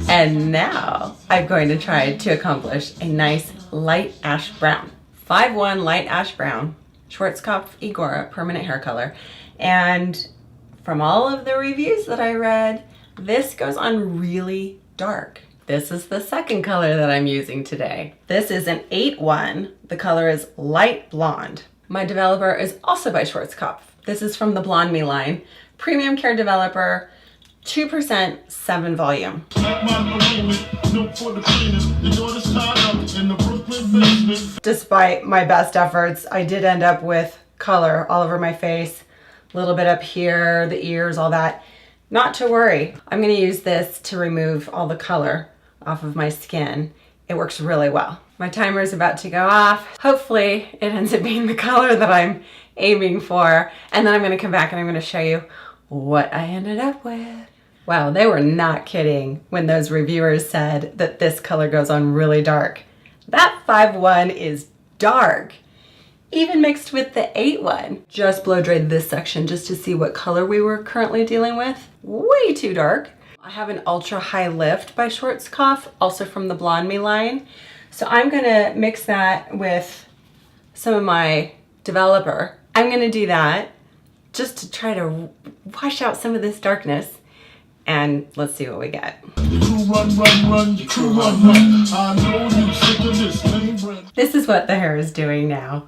And now I'm going to try to accomplish a nice light ash brown. 5-1 light ash brown, Schwarzkopf Igora permanent hair color. And from all of the reviews that I read, this goes on really dark. This is the second color that I'm using today. This is an 8-1. The color is light blonde. My developer is also by Schwarzkopf. This is from the Blond Me line. Premium Care Developer, 2% 7 volume. Despite my best efforts, I did end up with color all over my face, a little bit up here, the ears, all that. Not to worry. I'm gonna use this to remove all the color off of my skin. It works really well. My timer is about to go off. Hopefully it ends up being the color that I'm aiming for. And then I'm gonna come back and I'm gonna show you what I ended up with. Wow, they were not kidding when those reviewers said that this color goes on really dark. That 5-1 is dark, even mixed with the 8-1. Just blow dried this section just to see what color we were currently dealing with. Way too dark. I have an ultra high lift by Schwarzkopf, also from the Blond Me line. So I'm gonna mix that with some of my developer. I'm gonna do that just to try to wash out some of this darkness. And let's see what we get. This is what the hair is doing now.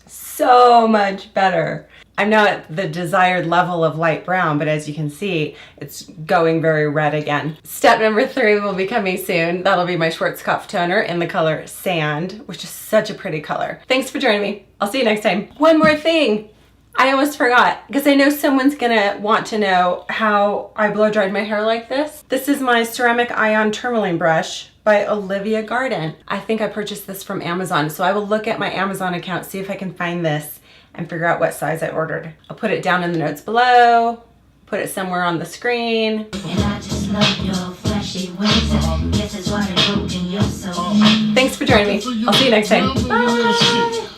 So much better. I'm now at the desired level of light brown, but as you can see, it's going very red again. Step number 3 will be coming soon. That'll be my Schwarzkopf Toner in the color Sand, which is such a pretty color. Thanks for joining me. I'll see you next time. One more thing. I almost forgot, because I know someone's gonna want to know how I blow dried my hair like this. This is my ceramic ion tourmaline brush by Olivia Garden. I think I purchased this from Amazon, so I will look at my Amazon account, see if I can find this and figure out what size I ordered. I'll put it down in the notes below, put it somewhere on the screen. And I just love your flashy ways. Guess it's what I wrote in your soul. Thanks for joining me. I'll see you next time. Bye.